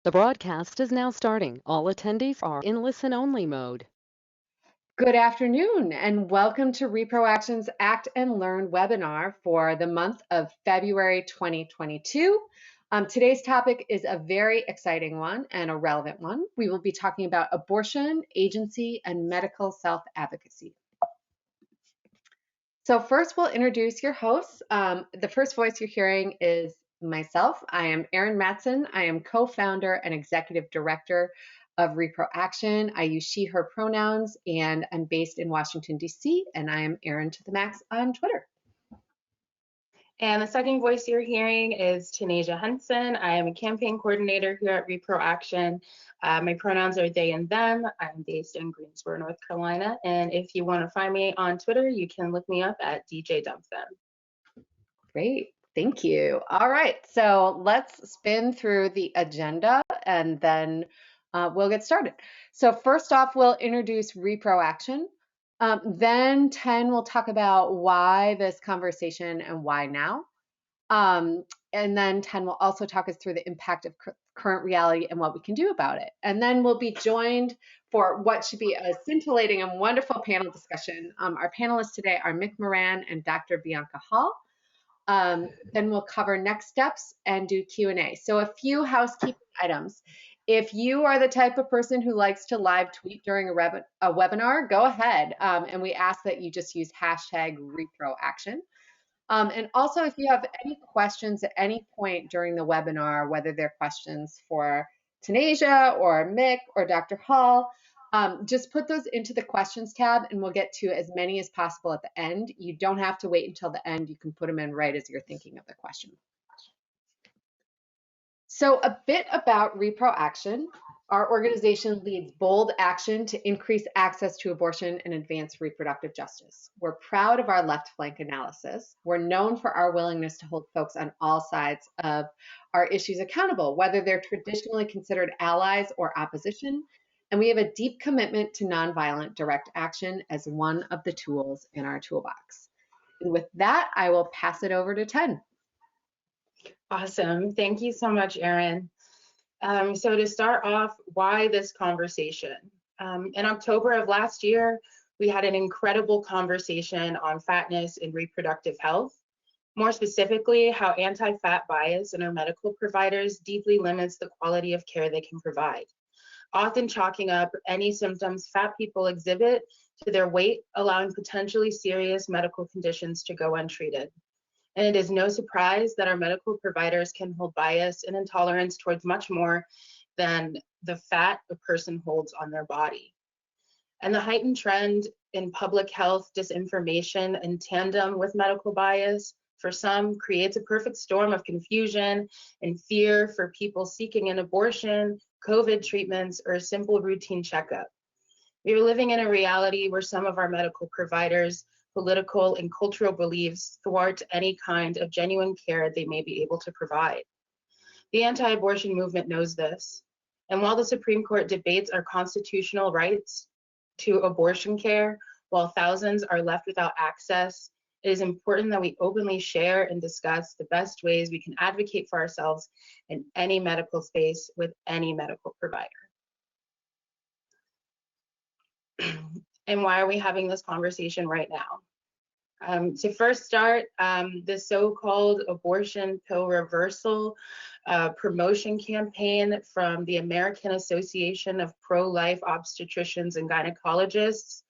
The broadcast is now starting. All attendees are in listen-only mode. Good afternoon, and welcome to Reproaction's Act and Learn webinar for the month of February 2022. Today's topic is a very exciting one and a relevant one. We will be talking about abortion, agency, and medical self-advocacy. So first, we'll introduce your hosts. The first voice you're hearing is myself. I am Erin Matson. I am co-founder and executive director of Reproaction. I use she, her pronouns, and I'm based in Washington, D.C., and I am Erin to the max on Twitter. And the second voice you're hearing is Tanasia Henson. I am a campaign coordinator here at Reproaction. My pronouns are they and them. I'm based in Greensboro, North Carolina. And if you want to find me on Twitter, you can look me up at DJ Dumpthem. Great, thank you. All right, so let's spin through the agenda and then we'll get started. So first off, we'll introduce Reproaction. Then 10 will talk about why this conversation and why now. And then 10 will also talk us through the impact of current reality and what we can do about it. And then we'll be joined for what should be a scintillating and wonderful panel discussion. Our panelists today are Mick Moran and Dr. Bianca Hall. Then we'll cover next steps and do Q&A. So a few housekeeping items. If you are the type of person who likes to live tweet during a webinar, go ahead. And we ask that you just use hashtag reproaction. And also, if you have any questions at any point during the webinar, whether they're questions for Tanasia or Mick or Dr. Hall, just put those into the questions tab and we'll get to as many as possible at the end. You don't have to wait until the end. You can put them in right as you're thinking of the question. So a bit about Reproaction. Our organization leads bold action to increase access to abortion and advance reproductive justice. We're proud of our left flank analysis. We're known for our willingness to hold folks on all sides of our issues accountable, whether they're traditionally considered allies or opposition. And we have a deep commitment to nonviolent direct action as one of the tools in our toolbox. And with that, I will pass it over to 10. Awesome. Thank you so much, Erin. So to start off, why this conversation? In October of last year, we had an incredible conversation on fatness and reproductive health. More specifically, how anti-fat bias in our medical providers deeply limits the quality of care they can provide, often chalking up any symptoms fat people exhibit to their weight, allowing potentially serious medical conditions to go untreated. And it is no surprise that our medical providers can hold bias and intolerance towards much more than the fat a person holds on their body. And the heightened trend in public health disinformation in tandem with medical bias, for some, creates a perfect storm of confusion and fear for people seeking an abortion, COVID treatments, or a simple routine checkup. We are living in a reality where some of our medical providers' political and cultural beliefs thwart any kind of genuine care they may be able to provide. The anti-abortion movement knows this. And while the Supreme Court debates our constitutional rights to abortion care, while thousands are left without access, it is important that we openly share and discuss the best ways we can advocate for ourselves in any medical space with any medical provider. And why are we having this conversation right now? To first start, the so-called abortion pill reversal promotion campaign from the American Association of Pro-Life Obstetricians and Gynecologists.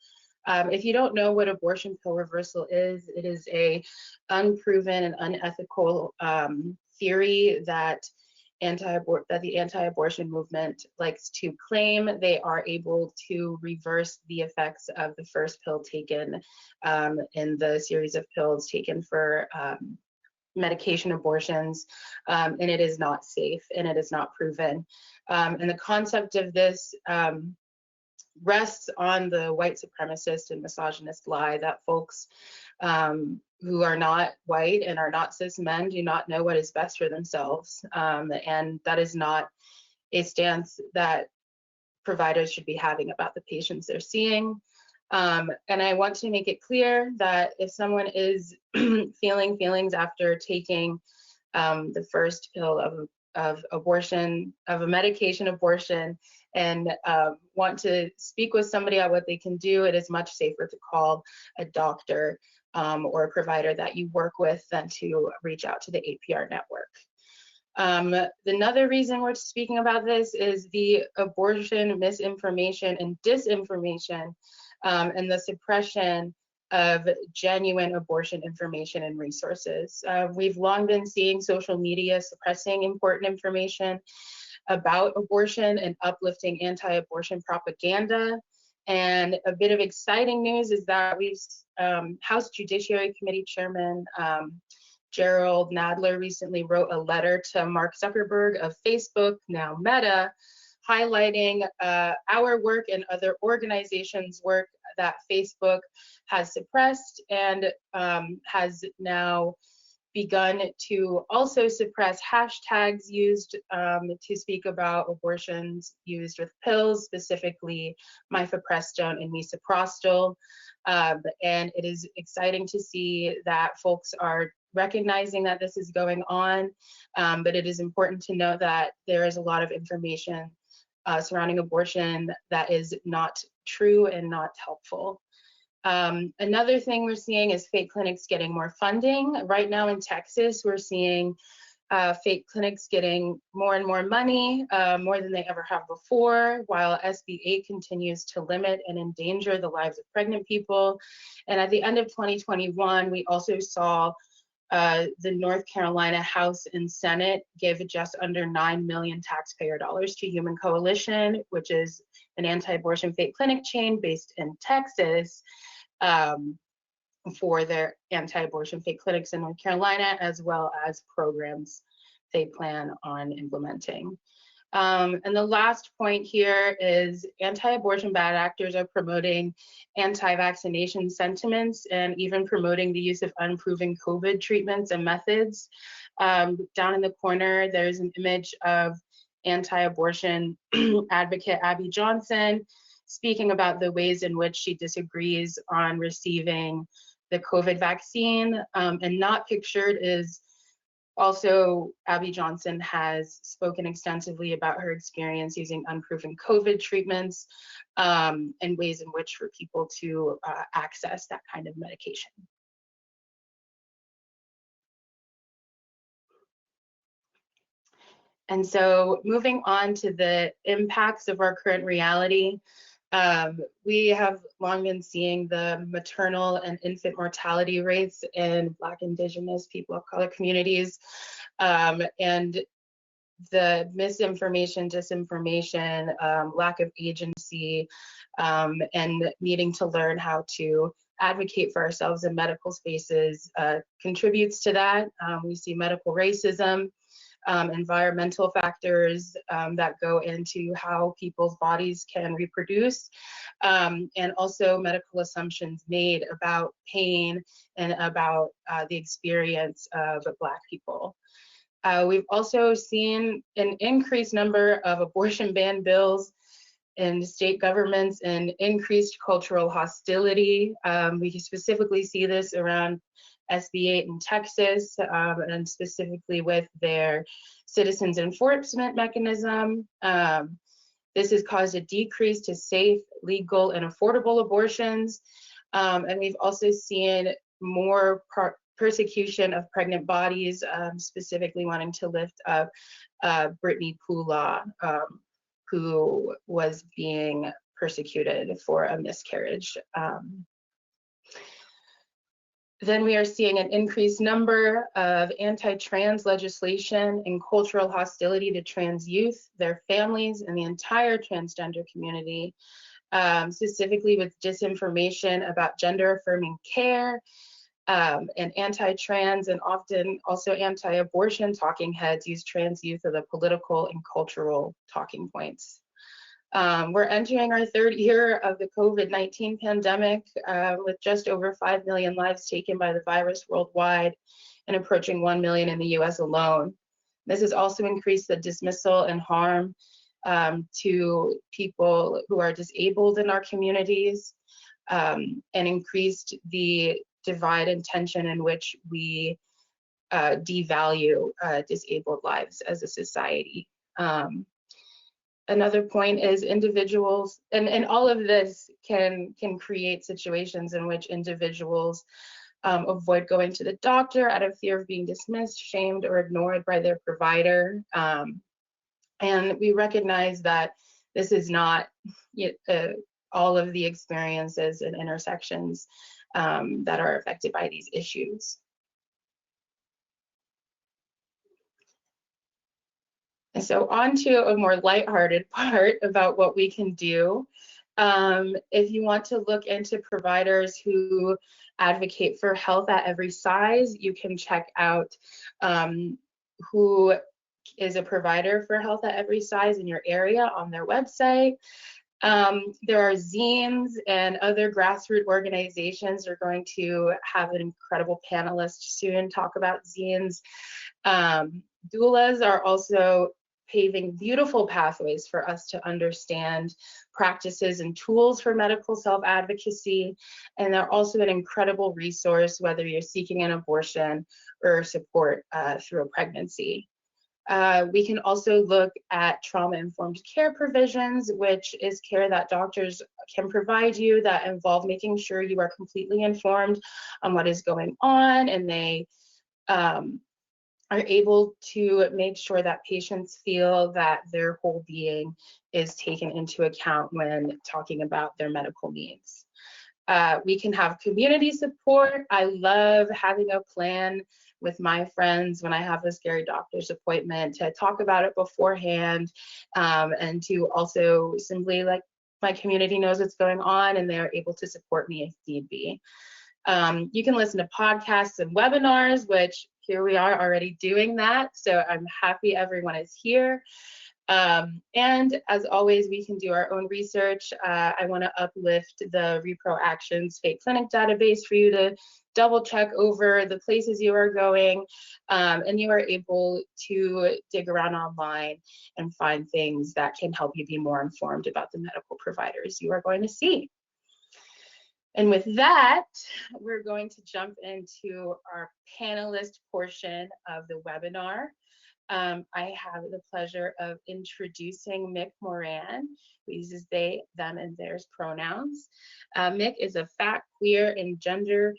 If you don't know what abortion pill reversal is, it is a unproven and unethical theory that the anti-abortion movement likes to claim. They are able to reverse the effects of the first pill taken in the series of pills taken for medication abortions, and it is not safe and it is not proven. And the concept of this rests on the white supremacist and misogynist lie that folks who are not white and are not cis men do not know what is best for themselves. And that is not a stance that providers should be having about the patients they're seeing. And I want to make it clear that if someone is feeling feelings after taking the first pill of abortion, of a medication abortion, and want to speak with somebody on what they can do, it is much safer to call a doctor or a provider that you work with than to reach out to the APR network. Another reason we're speaking about this is the abortion misinformation and disinformation and the suppression of genuine abortion information and resources. We've long been seeing social media suppressing important information about abortion and uplifting anti-abortion propaganda. And a bit of exciting news is that House Judiciary Committee Chairman Gerald Nadler recently wrote a letter to Mark Zuckerberg of Facebook, now Meta, highlighting our work and other organizations' work that Facebook has suppressed and has now begun to also suppress hashtags used to speak about abortions used with pills, specifically mifepristone and misoprostol. And it is exciting to see that folks are recognizing that this is going on, but it is important to note that there is a lot of information surrounding abortion that is not true and not helpful. Another thing we're seeing is fake clinics getting more funding. Right now in Texas, we're seeing fake clinics getting more and more money, more than they ever have before, while SB 8 continues to limit and endanger the lives of pregnant people. And at the end of 2021, we also saw the North Carolina House and Senate give just under $9 million taxpayer dollars to Human Coalition, which is an anti-abortion fake clinic chain based in Texas, for their anti-abortion fake clinics in North Carolina, as well as programs they plan on implementing. And the last point here is anti-abortion bad actors are promoting anti-vaccination sentiments and even promoting the use of unproven COVID treatments and methods. Down in the corner, there's an image of anti-abortion advocate Abby Johnson speaking about the ways in which she disagrees on receiving the COVID vaccine. And not pictured is also Abby Johnson has spoken extensively about her experience using unproven COVID treatments and ways in which for people to access that kind of medication. And so moving on to the impacts of our current reality, we have long been seeing the maternal and infant mortality rates in Black, Indigenous, people of color communities, and the misinformation, disinformation, lack of agency, and needing to learn how to advocate for ourselves in medical spaces contributes to that. We see medical racism, environmental factors that go into how people's bodies can reproduce, and also medical assumptions made about pain and about the experience of Black people. We've also seen an increased number of abortion ban bills in state governments and increased cultural hostility. We specifically see this around SB 8 in Texas, and specifically with their citizens enforcement mechanism. This has caused a decrease to safe, legal, and affordable abortions. And we've also seen more persecution of pregnant bodies, specifically wanting to lift up Brittany Pula, who was being persecuted for a miscarriage. Then we are seeing an increased number of anti-trans legislation and cultural hostility to trans youth, their families, and the entire transgender community, specifically with disinformation about gender-affirming care, and anti-trans and often also anti-abortion talking heads use trans youth as the political and cultural talking points. We're entering our third year of the COVID-19 pandemic with just over 5 million lives taken by the virus worldwide and approaching 1 million in the US alone. This has also increased the dismissal and harm to people who are disabled in our communities, and increased the divide and tension in which we devalue disabled lives as a society. Another point is individuals, and all of this can create situations in which individuals avoid going to the doctor out of fear of being dismissed, shamed, or ignored by their provider. And we recognize that this is not all of the experiences and intersections that are affected by these issues. And so on to a more lighthearted part about what we can do. If you want to look into providers who advocate for health at every size, you can check out who is a provider for health at every size in your area on their website. There are zines and other grassroots organizations. We're going to have an incredible panelist soon talk about zines. Doulas are also paving beautiful pathways for us to understand practices and tools for medical self-advocacy. And they're also an incredible resource, whether you're seeking an abortion or support through a pregnancy. We can also look at trauma-informed care provisions, which is care that doctors can provide you that involve making sure you are completely informed on what is going on, and they are able to make sure that patients feel that their whole being is taken into account when talking about their medical needs. We can have community support. I love having a plan with my friends when I have a scary doctor's appointment to talk about it beforehand, and to also simply, like, my community knows what's going on and they're able to support me if need be. You can listen to podcasts and webinars, which here we are already doing that. So I'm happy everyone is here. And as always, we can do our own research. I want to uplift the Reproaction state clinic database for you to double check over the places you are going, and you are able to dig around online and find things that can help you be more informed about the medical providers you are going to see. And with that, we're going to jump into our panelist portion of the webinar. I have the pleasure of introducing Mick Moran, who uses they, them, and theirs pronouns. Mick is a fat, queer, and gender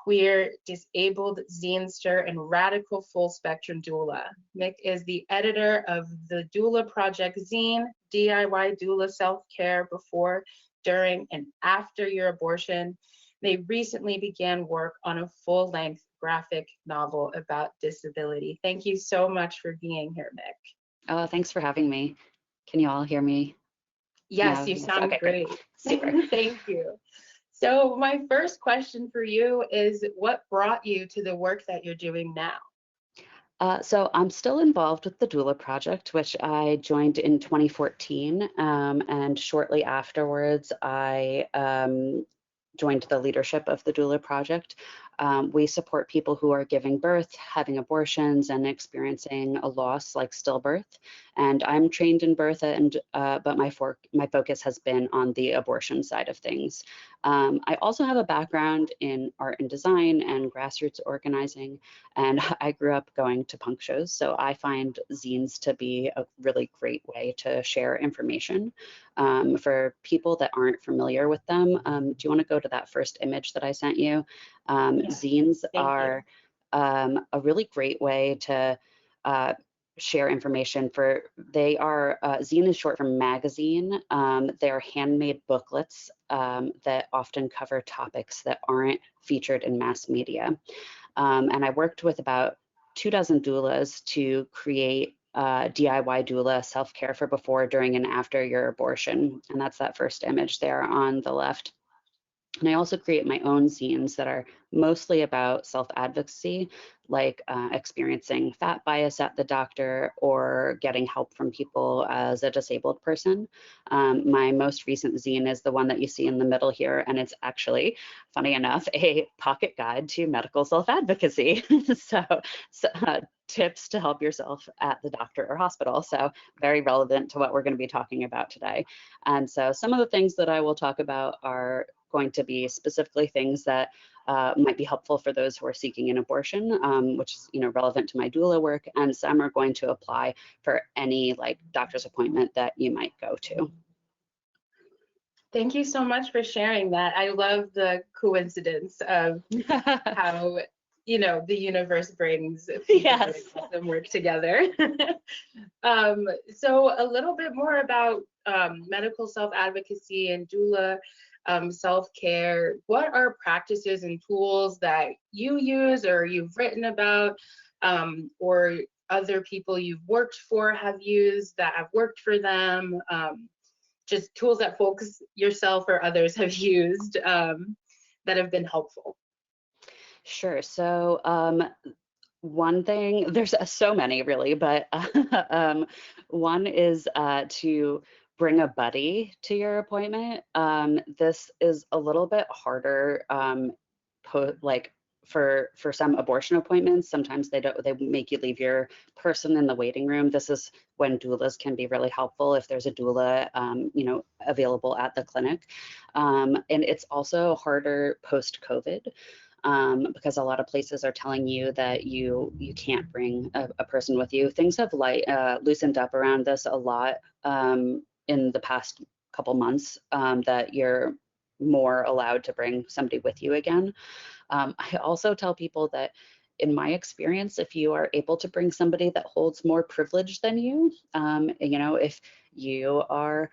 queer, disabled zinester and radical full spectrum doula. Mick is the editor of the Doula Project zine, DIY Doula Self-Care Before, During, and After Your Abortion. They recently began work on a full-length graphic novel about disability. Thank you so much for being here, Mick. Oh, thanks for having me. Can you all hear me? Yes, you sound okay, great. Super. Thank you. So my first question for you is, what brought you to the work that you're doing now? So I'm still involved with the Doula Project, which I joined in 2014, and shortly afterwards, I joined the leadership of the Doula Project. We support people who are giving birth, having abortions, and experiencing a loss like stillbirth. And I'm trained in birth, and but my focus has been on the abortion side of things. I also have a background in art and design and grassroots organizing, and I grew up going to punk shows, so I find zines to be a really great way to share information. For people that aren't familiar with them, do you want to go to that first image that I sent you? Zines are a really great way to share information. Zine is short for magazine. They're handmade booklets that often cover topics that aren't featured in mass media. And I worked with about 24 doulas to create DIY doula self-care for before, during, and after your abortion. And that's that first image there on the left. And I also create my own zines that are mostly about self-advocacy, like experiencing fat bias at the doctor or getting help from people as a disabled person. My most recent zine is the one that you see in the middle here, and it's actually, funny enough, a pocket guide to medical self-advocacy. so tips to help yourself at the doctor or hospital. So very relevant to what we're going to be talking about today. And so some of the things that I will talk about are going to be specifically things that might be helpful for those who are seeking an abortion, which is, relevant to my doula work, and some are going to apply for any like doctor's appointment that you might go to. Thank you so much for sharing that. I love the coincidence of how, the universe brings people Yes. to help them work together. So a little bit more about medical self-advocacy and doula self-care. What are practices and tools that you use or you've written about, or other people you've worked for have used that have worked for them? Just tools that folks, yourself or others, have used that have been helpful. Sure. So one thing, there's so many really, but one is to bring a buddy to your appointment. This is a little bit harder, for some abortion appointments. Sometimes they make you leave your person in the waiting room. This is when doulas can be really helpful if there's a doula, available at the clinic. And it's also harder post-COVID. Because a lot of places are telling you that you can't bring a person with you. Things have loosened up around this a lot in the past couple months, that you're more allowed to bring somebody with you again. I also tell people that in my experience, if you are able to bring somebody that holds more privilege than you, if you are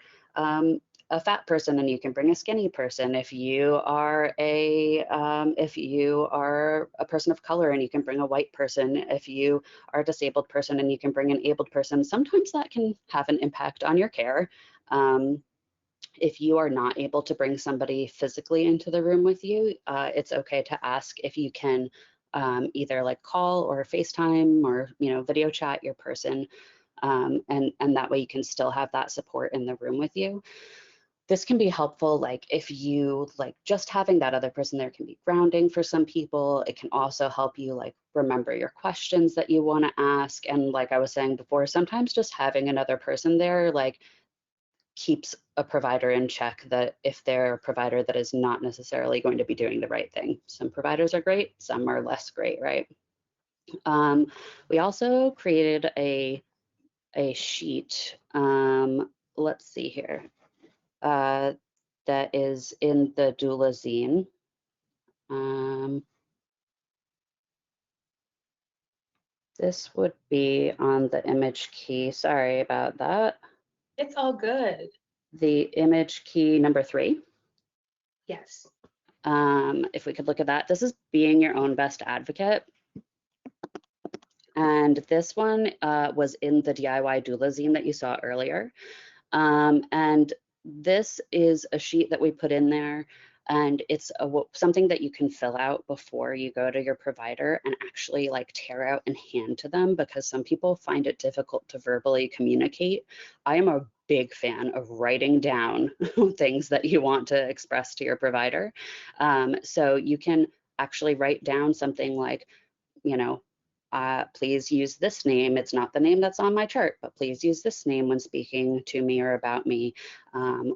a fat person and you can bring a skinny person, if you are a person of color and you can bring a white person, if you are a disabled person and you can bring an abled person, sometimes that can have an impact on your care. If you are not able to bring somebody physically into the room with you, it's okay to ask if you can either like call or FaceTime or video chat your person, and that way you can still have that support in the room with you. This can be helpful, like if you like just having that other person there can be grounding for some people. It can also help you like remember your questions that you want to ask. And like I was saying before, sometimes just having another person there like keeps a provider in check, that if they're a provider that is not necessarily going to be doing the right thing. Some providers are great, some are less great, right? We also created a sheet, let's see here, that is in the doula zine. This would be on the image key. Sorry about that. It's all good. The image key number 3. Yes. If we could look at that, this is being your own best advocate. And this one was in the DIY doula zine that you saw earlier. And this is a sheet that we put in there, and it's something that you can fill out before you go to your provider and actually like tear out and hand to them, because some people find it difficult to verbally communicate. I am a big fan of writing down things that you want to express to your provider. So you can actually write down something like, please use this name. It's not the name that's on my chart, but please use this name when speaking to me or about me.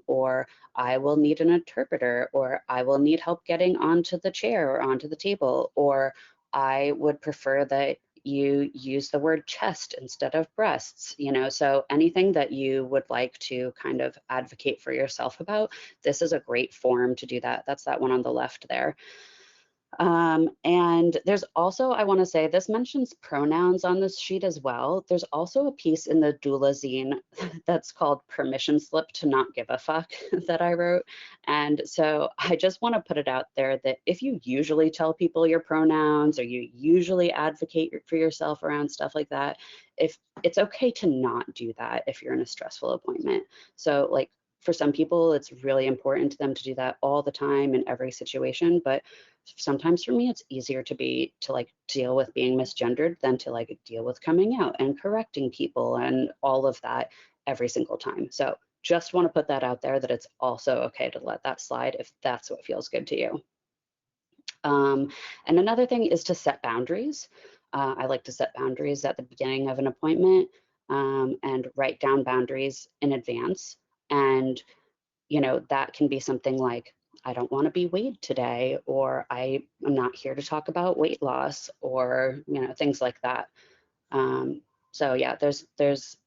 Or I will need an interpreter, or I will need help getting onto the chair or onto the table, or I would prefer that you use the word chest instead of breasts. So anything that you would like to kind of advocate for yourself about, this is a great form to do that. That's that one on the left there. And there's also, I want to say, this mentions pronouns on this sheet as well. There's also a piece in the doula zine that's called Permission Slip to Not Give a Fuck that I wrote. And so I just want to put it out there that if you usually tell people your pronouns, or you usually advocate for yourself around stuff like that, if it's okay to not do that if you're in a stressful appointment. So like for some people, it's really important to them to do that all the time in every situation. But sometimes for me, it's easier to deal with being misgendered than to like deal with coming out and correcting people and all of that every single time. So just want to put that out there, that it's also okay to let that slide if that's what feels good to you. And another thing is to set boundaries. I like to set boundaries at the beginning of an appointment, and write down boundaries in advance. And that can be something like, I don't want to be weighed today, or I am not here to talk about weight loss, or things like that. So yeah, there's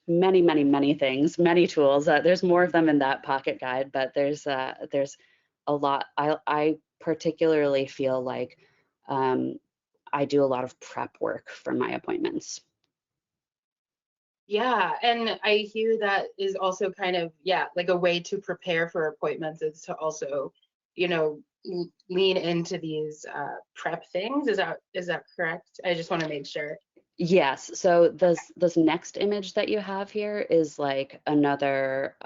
many, many, many things, many tools. There's more of them in that pocket guide, but there's a lot. I particularly feel like I do a lot of prep work for my appointments. Yeah, and I hear that is also kind of, yeah, like a way to prepare for appointments is to also, lean into these prep things. Is that correct? I just want to make sure. Yes. So this next image that you have here is like another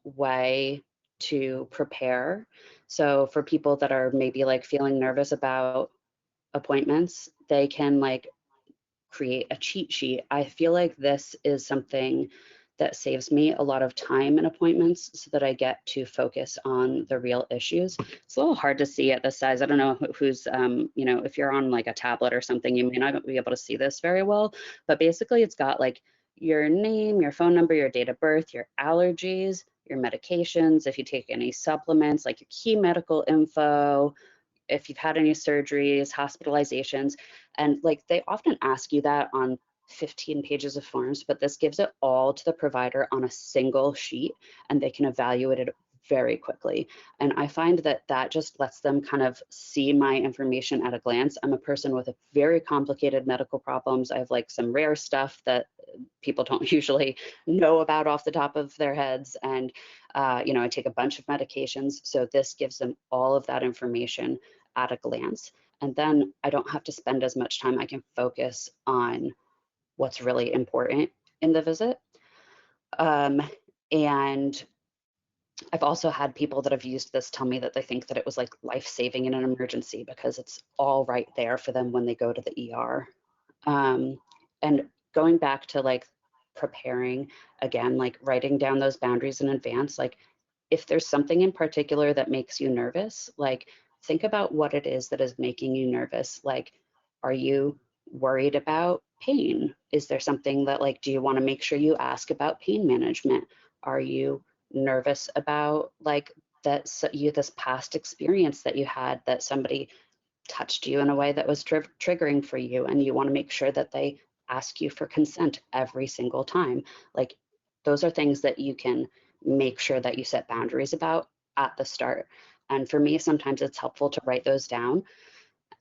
way to prepare. So for people that are maybe like feeling nervous about appointments, they can like create a cheat sheet. I feel like this is something that saves me a lot of time in appointments so that I get to focus on the real issues. It's a little hard to see at this size. I don't know who's, if you're on like a tablet or something, you may not be able to see this very well, but basically it's got like your name, your phone number, your date of birth, your allergies, your medications, if you take any supplements, like your key medical info, if you've had any surgeries, hospitalizations, and like they often ask you that on 15 pages of forms, but this gives it all to the provider on a single sheet and they can evaluate it very quickly. And I find that that just lets them kind of see my information at a glance. I'm a person with a very complicated medical problems. I have like some rare stuff that people don't usually know about off the top of their heads. And, I take a bunch of medications. So this gives them all of that information at a glance. And then I don't have to spend as much time. I can focus on what's really important in the visit. And I've also had people that have used this tell me that they think that it was like life-saving in an emergency because it's all right there for them when they go to the ER. And going back to like preparing, again, like writing down those boundaries in advance, like if there's something in particular that makes you nervous, like think about what it is that is making you nervous. Like, are you worried about pain? Is there something that like, do you want to make sure you ask about pain management? Are you nervous about like this past experience that you had that somebody touched you in a way that was triggering for you, and you want to make sure that they ask you for consent every single time? Like those are things that you can make sure that you set boundaries about at the start. And for me, sometimes it's helpful to write those down.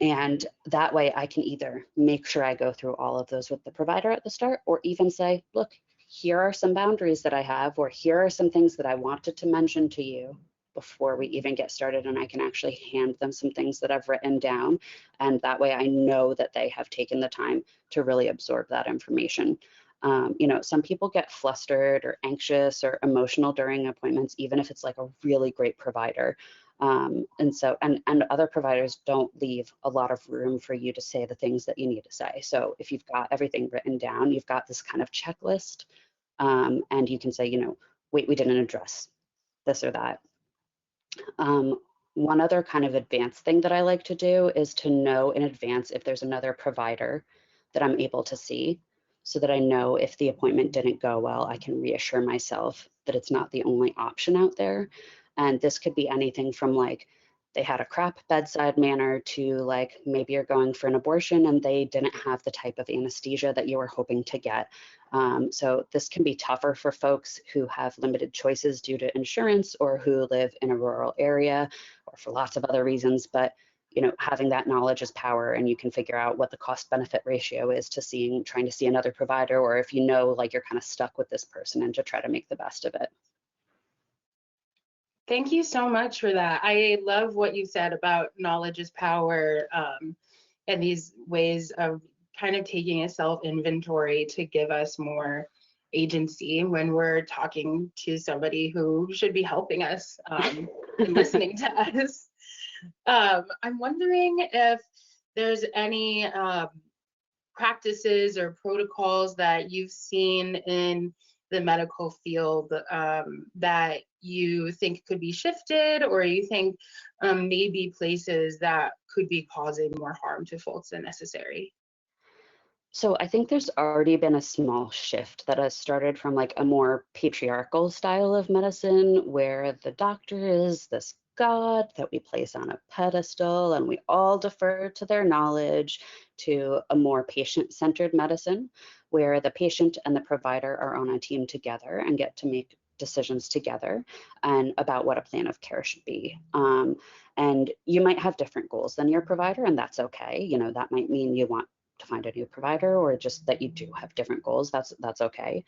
And that way I can either make sure I go through all of those with the provider at the start, or even say, look, here are some boundaries that I have, or here are some things that I wanted to mention to you before we even get started. And I can actually hand them some things that I've written down. And that way I know that they have taken the time to really absorb that information. Some people get flustered or anxious or emotional during appointments, even if it's like a really great provider. And other providers don't leave a lot of room for you to say the things that you need to say. So if you've got everything written down, you've got this kind of checklist, and you can say, wait, we didn't address this or that. One other kind of advanced thing that I like to do is to know in advance if there's another provider that I'm able to see, so that I know if the appointment didn't go well, I can reassure myself that it's not the only option out there. And this could be anything from like they had a crap bedside manner to like maybe you're going for an abortion and they didn't have the type of anesthesia that you were hoping to get. So this can be tougher for folks who have limited choices due to insurance or who live in a rural area or for lots of other reasons. But having that knowledge is power, and you can figure out what the cost benefit ratio is to trying to see another provider, or if like you're kind of stuck with this person, and to try to make the best of it. Thank you so much for that. I love what you said about knowledge is power, and these ways of kind of taking a self-inventory to give us more agency when we're talking to somebody who should be helping us and listening to us. I'm wondering if there's any practices or protocols that you've seen in the medical field that you think could be shifted, or you think maybe places that could be causing more harm to folks than necessary? So I think there's already been a small shift that has started from like a more patriarchal style of medicine, where the doctor is this God that we place on a pedestal, and we all defer to their knowledge, to a more patient-centered medicine where the patient and the provider are on a team together and get to make decisions together and about what a plan of care should be. And you might have different goals than your provider, and that's okay. You know, that might mean you want to find a new provider, or just that you do have different goals. That's okay.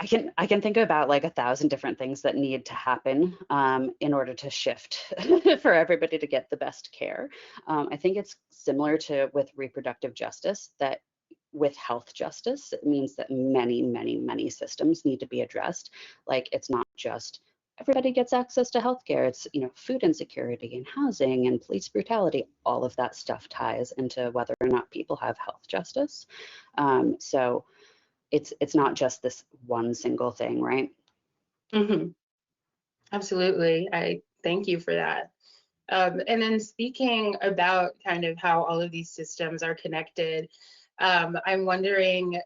I can think about like 1,000 different things that need to happen in order to shift for everybody to get the best care. I think it's similar to with reproductive justice, that with health justice, it means that many systems need to be addressed. Like, it's not just everybody gets access to healthcare. It's, you know, food insecurity and housing and police brutality. All of that stuff ties into whether or not people have health justice. So it's not just this one single thing, right? Mm-hmm. Absolutely. I thank you for that. And then speaking about kind of how all of these systems are connected, I'm wondering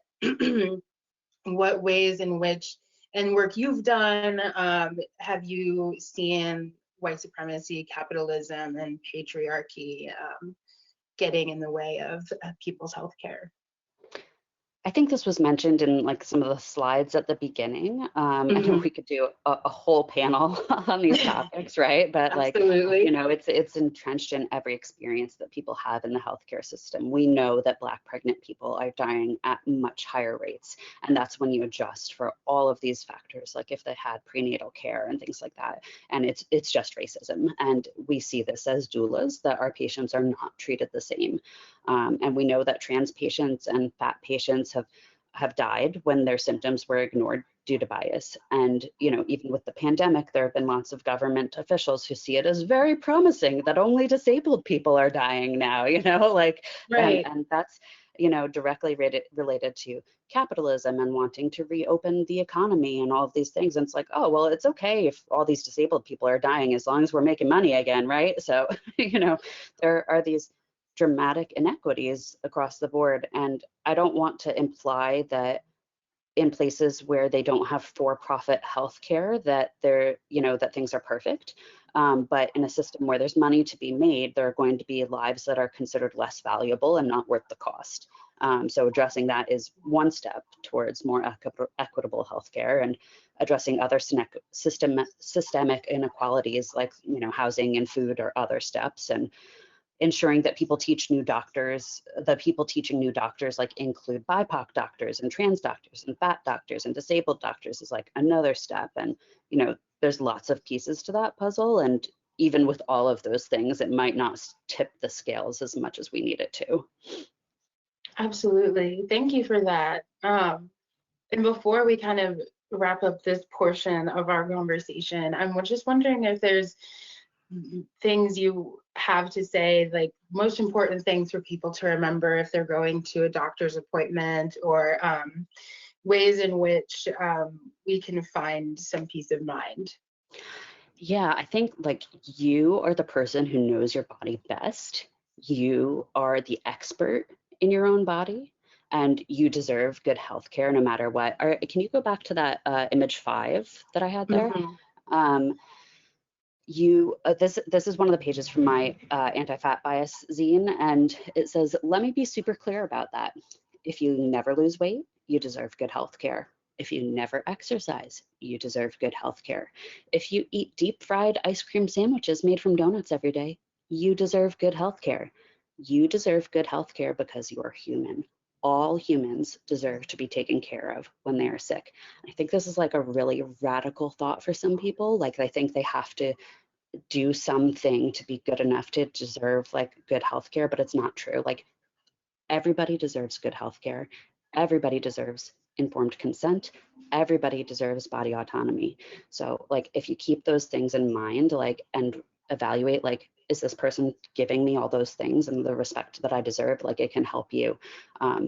what ways in which, and work you've done, have you seen white supremacy, capitalism, and patriarchy getting in the way of people's healthcare? I think this was mentioned in like some of the slides at the beginning. I know we could do a whole panel on these topics, right? But like, Absolutely. you know, it's entrenched in every experience that people have in the healthcare system. We know that Black pregnant people are dying at much higher rates, and that's when you adjust for all of these factors, like if they had prenatal care and things like that. And it's just racism, and we see this as doulas, that our patients are not treated the same. And we know that trans patients and fat patients have died when their symptoms were ignored due to bias. And, you know, even with the pandemic, there have been lots of government officials who see it as very promising that only disabled people are dying now, you know, like, Right. and that's, you know, directly related to capitalism and wanting to reopen the economy and all of these things. And it's like, oh, well, it's okay if all these disabled people are dying as long as we're making money again, right? So, you know, there are these dramatic inequities across the board. And I don't want to imply that in places where they don't have for-profit healthcare that they're, you know, that things are perfect. But in a system where there's money to be made, there are going to be lives that are considered less valuable and not worth the cost. So addressing that is one step towards more equitable healthcare, and addressing other systemic inequalities like, you know, housing and food or other steps, and ensuring that people teach new doctors, the people teaching new doctors like include BIPOC doctors and trans doctors and fat doctors and disabled doctors is like another step. And, you know, there's lots of pieces to that puzzle. And even with all of those things, it might not tip the scales as much as we need it to. Absolutely. Thank you for that. And before we kind of wrap up this portion of our conversation, I'm just wondering if there's things you have to say, like most important things for people to remember if they're going to a doctor's appointment, or ways in which we can find some peace of mind. Yeah, I think like you are the person who knows your body best. You are the expert in your own body, and you deserve good health care no matter what. Can you go back to that image 5 that I had there? This is one of the pages from my anti-fat bias zine, and it says, let me be super clear about that. If you never lose weight, you deserve good health care. If you never exercise, you deserve good health care. If you eat deep fried ice cream sandwiches made from donuts every day, you deserve good health care. You deserve good health care because you are human. All humans deserve to be taken care of when they are sick. I think this is like a really radical thought for some people. Like, they think they have to do something to be good enough to deserve like good health care, but it's not true. Like, everybody deserves good health care. Everybody deserves informed consent. Everybody deserves body autonomy. So like, if you keep those things in mind, like, and evaluate, like, is this person giving me all those things and the respect that I deserve? Like, it can help you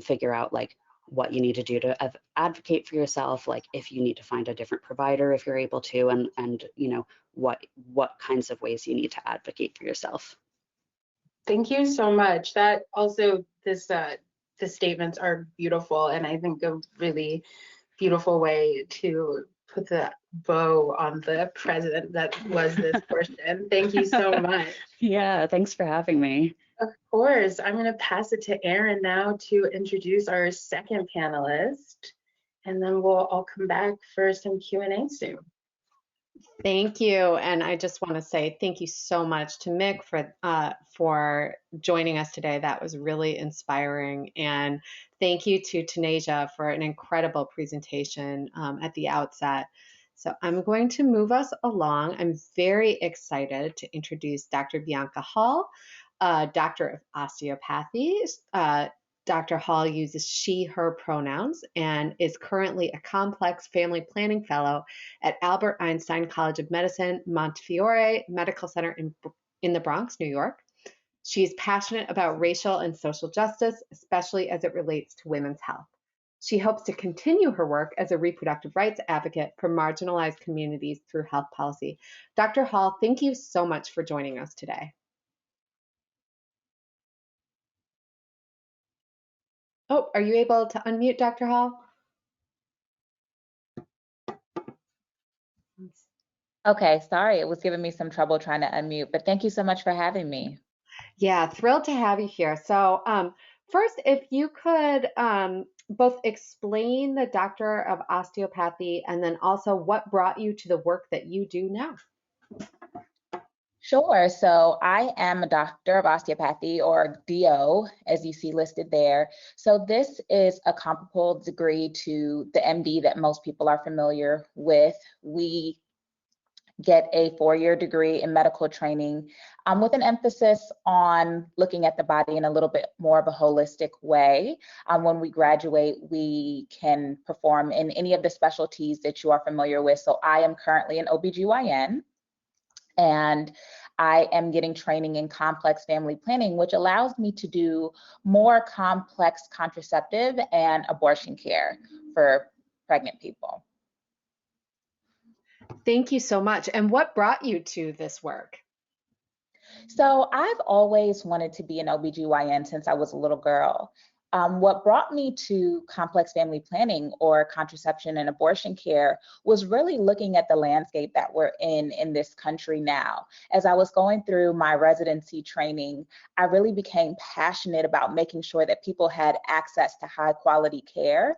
figure out like what you need to do to advocate for yourself, like if you need to find a different provider if you're able to, and you know, what kinds of ways you need to advocate for yourself. Thank you so much. That also, the statements are beautiful, and I think a really beautiful way to put the bow on the present that was this portion. Thank you so much. Yeah, thanks for having me. Of course, I'm going to pass it to Erin now to introduce our second panelist, and then we'll all come back for some Q&A soon. Thank you, and I just want to say thank you so much to Mick for joining us today. That was really inspiring, and thank you to Tanasia for an incredible presentation at the outset. So I'm going to move us along. I'm very excited to introduce Dr. Bianca Hall, doctor of osteopathy. Dr. Hall uses she, her pronouns and is currently a complex family planning fellow at Albert Einstein College of Medicine, Montefiore Medical Center in the Bronx, New York. She is passionate about racial and social justice, especially as it relates to women's health. She hopes to continue her work as a reproductive rights advocate for marginalized communities through health policy. Dr. Hall, thank you so much for joining us today. Oh, are you able to unmute, Dr. Hall? Okay, sorry, it was giving me some trouble trying to unmute, but thank you so much for having me. Yeah, thrilled to have you here. So first, if you could both explain the doctor of osteopathy and then also what brought you to the work that you do now. Sure, so I am a doctor of osteopathy, or DO, as you see listed there. So this is a comparable degree to the MD that most people are familiar with. We get a 4-year degree in medical training with an emphasis on looking at the body in a little bit more of a holistic way. When we graduate, we can perform in any of the specialties that you are familiar with. So I am currently an OBGYN, and I am getting training in complex family planning, which allows me to do more complex contraceptive and abortion care for pregnant people. Thank you so much. And what brought you to this work? So I've always wanted to be an OBGYN since I was a little girl. What brought me to complex family planning, or contraception and abortion care, was really looking at the landscape that we're in this country now. As I was going through my residency training, I really became passionate about making sure that people had access to high quality care,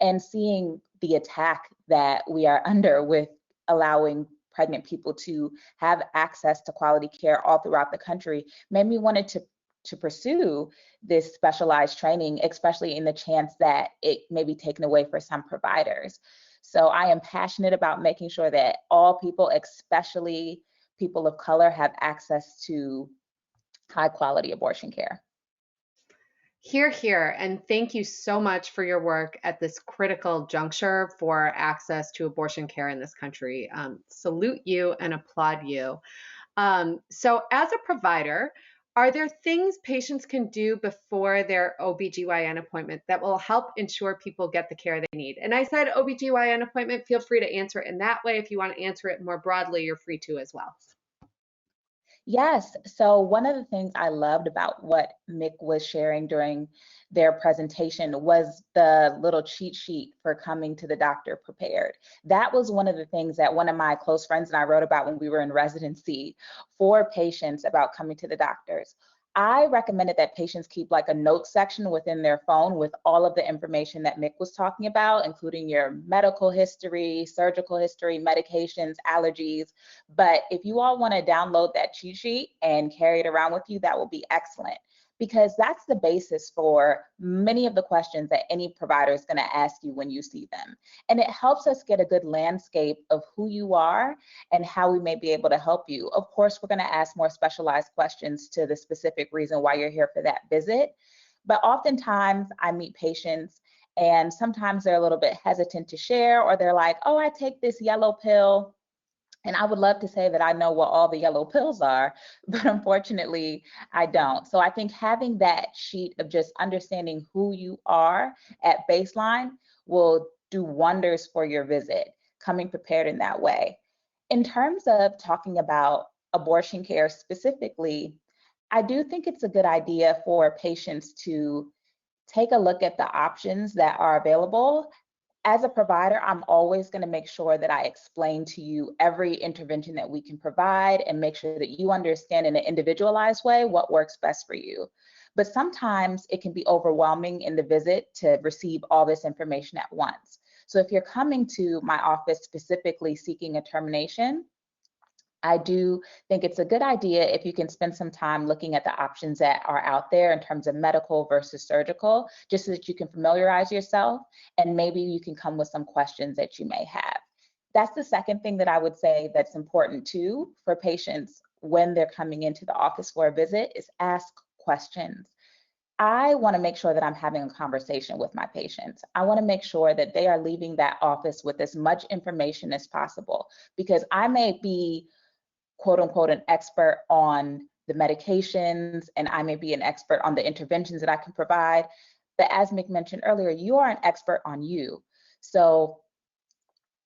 and seeing the attack that we are under with allowing pregnant people to have access to quality care all throughout the country made me wanted to pursue this specialized training, especially in the chance that it may be taken away for some providers. So I am passionate about making sure that all people, especially people of color, have access to high quality abortion care. Hear, hear, and thank you so much for your work at this critical juncture for access to abortion care in this country. Salute you and applaud you. So as a provider, are there things patients can do before their OBGYN appointment that will help ensure people get the care they need? And I said OBGYN appointment, feel free to answer it in that way. If you want to answer it more broadly, you're free to as well. Yes, so one of the things I loved about what Mick was sharing during their presentation was the little cheat sheet for coming to the doctor prepared. That was one of the things that one of my close friends and I wrote about when we were in residency for patients about coming to the doctors. I recommended that patients keep like a note section within their phone with all of the information that Mick was talking about, including your medical history, surgical history, medications, allergies. But if you all want to download that cheat sheet and carry it around with you, that will be excellent, because that's the basis for many of the questions that any provider is going to ask you when you see them. And it helps us get a good landscape of who you are and how we may be able to help you. Of course, we're going to ask more specialized questions to the specific reason why you're here for that visit. But oftentimes I meet patients and sometimes they're a little bit hesitant to share, or they're like, oh, I take this yellow pill. And I would love to say that I know what all the yellow pills are, but unfortunately, I don't. So I think having that sheet of just understanding who you are at baseline will do wonders for your visit, coming prepared in that way. In terms of talking about abortion care specifically, I do think it's a good idea for patients to take a look at the options that are available as a provider, I'm always going to make sure that I explain to you every intervention that we can provide and make sure that you understand in an individualized way what works best for you. But sometimes it can be overwhelming in the visit to receive all this information at once. So if you're coming to my office specifically seeking a termination, I do think it's a good idea if you can spend some time looking at the options that are out there in terms of medical versus surgical, just so that you can familiarize yourself, and maybe you can come with some questions that you may have. That's the second thing that I would say that's important too for patients when they're coming into the office for a visit is ask questions. I want to make sure that I'm having a conversation with my patients. I want to make sure that they are leaving that office with as much information as possible, because I may be quote unquote an expert on the medications and I may be an expert on the interventions that I can provide. But as Mick mentioned earlier, you are an expert on you. So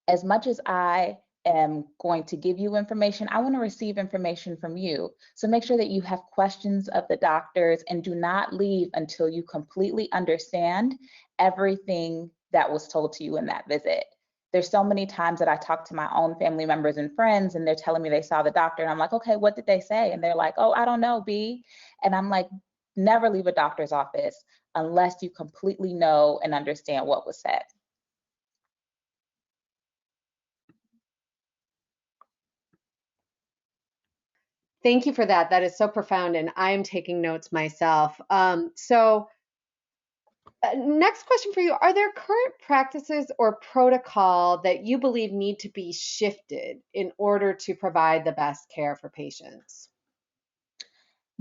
as much as I am going to give you information, I want to receive information from you. So make sure that you have questions of the doctors and do not leave until you completely understand everything that was told to you in that visit. There's so many times that I talk to my own family members and friends and they're telling me they saw the doctor and I'm like, okay, what did they say? And they're like, oh, I don't know, B. And I'm like, never leave a doctor's office unless you completely know and understand what was said. Thank you for that. That is so profound, and I am taking notes myself. Next question for you. Are there current practices or protocol that you believe need to be shifted in order to provide the best care for patients?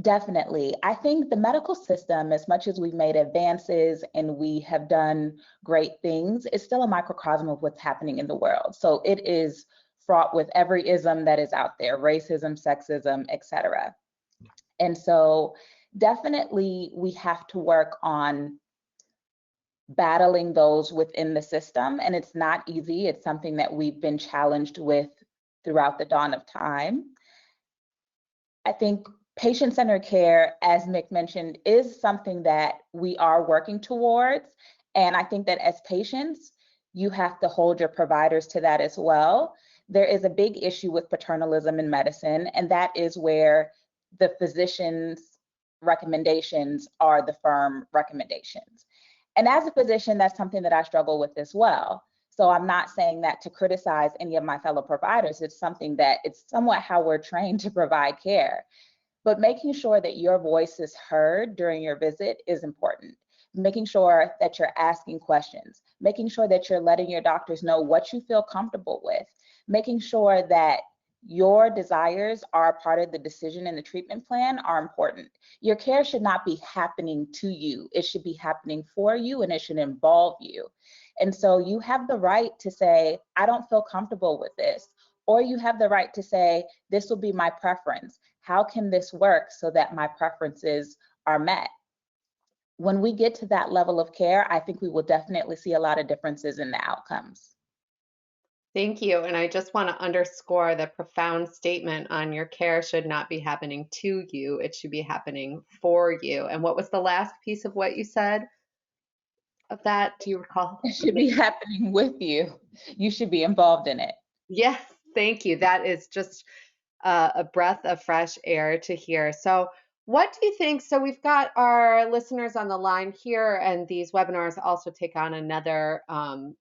Definitely. I think the medical system, as much as we've made advances and we have done great things, is still a microcosm of what's happening in the world. So it is fraught with every ism that is out there, racism, sexism, etc. And so definitely we have to work on battling those within the system. And it's not easy. It's something that we've been challenged with throughout the dawn of time. I think patient-centered care, as Mick mentioned, is something that we are working towards. And I think that as patients, you have to hold your providers to that as well. There is a big issue with paternalism in medicine, and that is where the physician's recommendations are the firm recommendations. And as a physician, that's something that I struggle with as well. So I'm not saying that to criticize any of my fellow providers. It's something that it's somewhat how we're trained to provide care. But making sure that your voice is heard during your visit is important. Making sure that you're asking questions, making sure that you're letting your doctors know what you feel comfortable with, making sure that your desires are a part of the decision and the treatment plan are important. Your care should not be happening to you. It should be happening for you and it should involve you. And so you have the right to say, I don't feel comfortable with this. Or you have the right to say, this will be my preference. How can this work so that my preferences are met? When we get to that level of care, I think we will definitely see a lot of differences in the outcomes. Thank you. And I just want to underscore the profound statement on your care should not be happening to you. It should be happening for you. And what was the last piece of what you said of that? Do you recall? It should be happening with you. You should be involved in it. Yes, thank you. That is just a breath of fresh air to hear. So what do you think? So we've got our listeners on the line here, and these webinars also take on another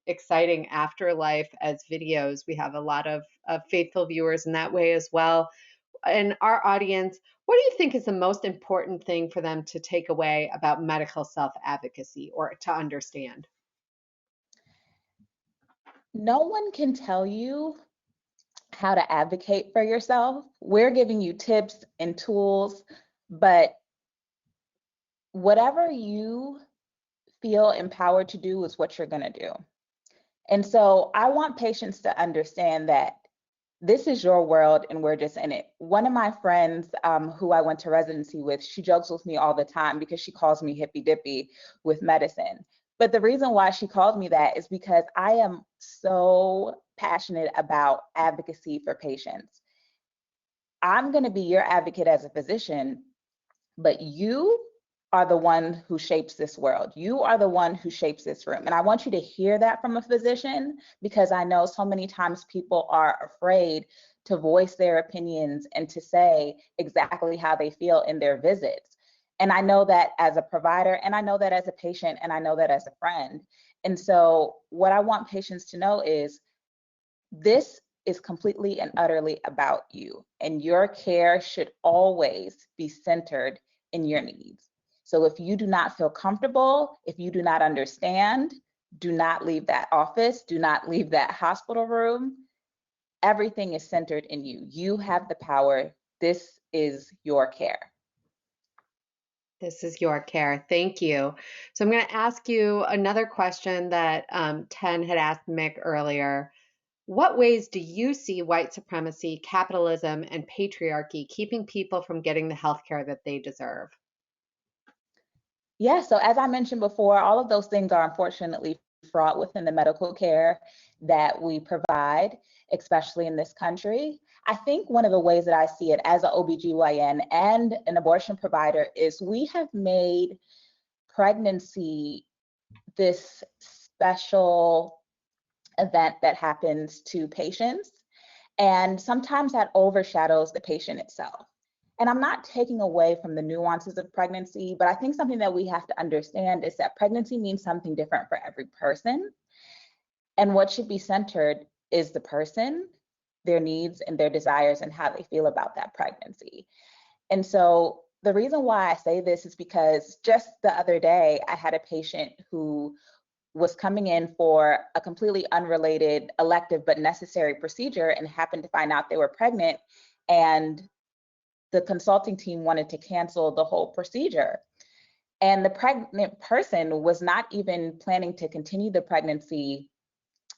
exciting afterlife as videos. We have a lot of faithful viewers in that way as well. And our audience, what do you think is the most important thing for them to take away about medical self-advocacy or to understand? No one can tell you how to advocate for yourself. We're giving you tips and tools, but whatever you feel empowered to do is what you're going to do. And so I want patients to understand that this is your world and we're just in it. One of my friends who I went to residency with, she jokes with me all the time because she calls me hippy dippy with medicine. But the reason why she calls me that is because I am so passionate about advocacy for patients. I'm going to be your advocate as a physician, but you are the one who shapes this world. You are the one who shapes this room. And I want you to hear that from a physician, because I know so many times people are afraid to voice their opinions and to say exactly how they feel in their visits. And I know that as a provider, and I know that as a patient, and I know that as a friend. And so what I want patients to know is this is completely and utterly about you, and your care should always be centered in your needs. So if you do not feel comfortable, if you do not understand, do not leave that office, do not leave that hospital room. Everything is centered in you. You have the power. This is your care. This is your care. Thank you. So I'm going to ask you another question that Ten had asked Mick earlier. What ways do you see white supremacy, capitalism, and patriarchy keeping people from getting the healthcare that they deserve? Yeah, so as I mentioned before, all of those things are unfortunately fraught within the medical care that we provide, especially in this country. I think one of the ways that I see it as an OBGYN and an abortion provider is we have made pregnancy this special event that happens to patients. And sometimes that overshadows the patient itself. And I'm not taking away from the nuances of pregnancy, but I think something that we have to understand is that pregnancy means something different for every person. And what should be centered is the person, their needs and their desires, and how they feel about that pregnancy. And so the reason why I say this is because just the other day, I had a patient who was coming in for a completely unrelated elective but necessary procedure and happened to find out they were pregnant, and the consulting team wanted to cancel the whole procedure. And the pregnant person was not even planning to continue the pregnancy.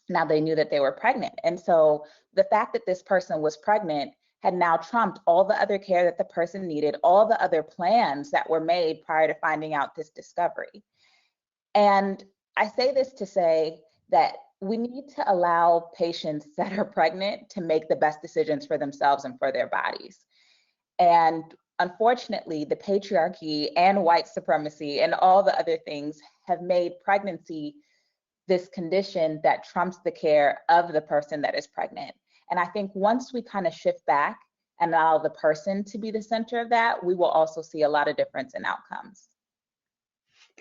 Now they knew that they were pregnant. And so the fact that this person was pregnant had now trumped all the other care that the person needed, all the other plans that were made prior to finding out this discovery. And I say this to say that we need to allow patients that are pregnant to make the best decisions for themselves and for their bodies. And unfortunately, the patriarchy and white supremacy and all the other things have made pregnancy this condition that trumps the care of the person that is pregnant. And I think once we kind of shift back and allow the person to be the center of that, we will also see a lot of difference in outcomes.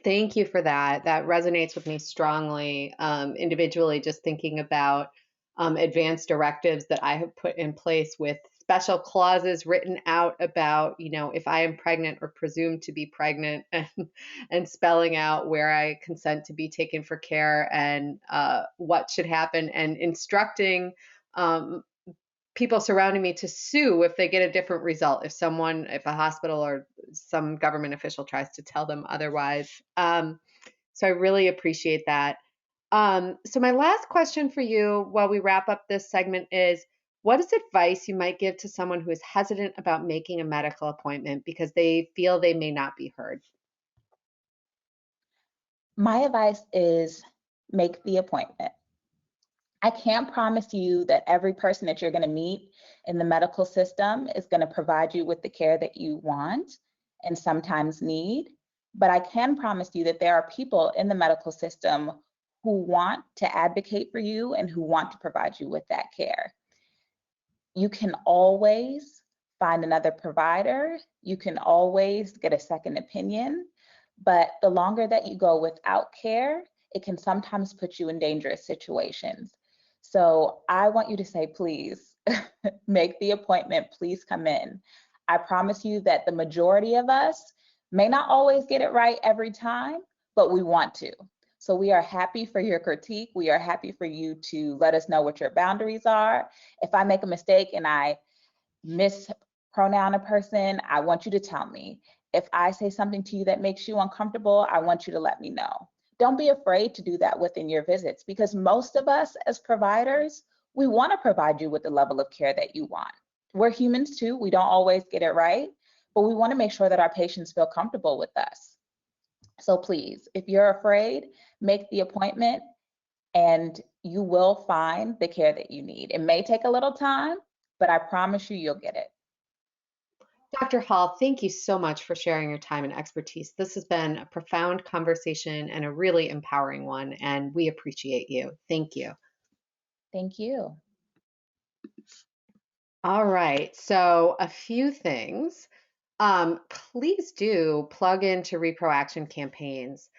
Thank you for that. That resonates with me strongly. Individually, just thinking about advanced directives that I have put in place with special clauses written out about, if I am pregnant or presumed to be pregnant, and spelling out where I consent to be taken for care and what should happen, and instructing people surrounding me to sue if they get a different result, if a hospital or some government official tries to tell them otherwise. So I really appreciate that. So my last question for you while we wrap up this segment is, what is advice you might give to someone who is hesitant about making a medical appointment because they feel they may not be heard? My advice is make the appointment. I can't promise you that every person that you're going to meet in the medical system is going to provide you with the care that you want and sometimes need, but I can promise you that there are people in the medical system who want to advocate for you and who want to provide you with that care. You can always find another provider. You can always get a second opinion, but the longer that you go without care, it can sometimes put you in dangerous situations. So I want you to say, please, make the appointment, please come in. I promise you that the majority of us may not always get it right every time, but we want to. So we are happy for your critique. We are happy for you to let us know what your boundaries are. If I make a mistake and I mispronoun a person, I want you to tell me. If I say something to you that makes you uncomfortable, I want you to let me know. Don't be afraid to do that within your visits, because most of us as providers, we want to provide you with the level of care that you want. We're humans too. We don't always get it right, but we want to make sure that our patients feel comfortable with us. So please, if you're afraid, make the appointment and you will find the care that you need. It may take a little time, but I promise you, you'll get it. Dr. Hall, thank you so much for sharing your time and expertise. This has been a profound conversation and a really empowering one, and we appreciate you. Thank you. Thank you. All right, so a few things. Please do plug into Reproaction campaigns.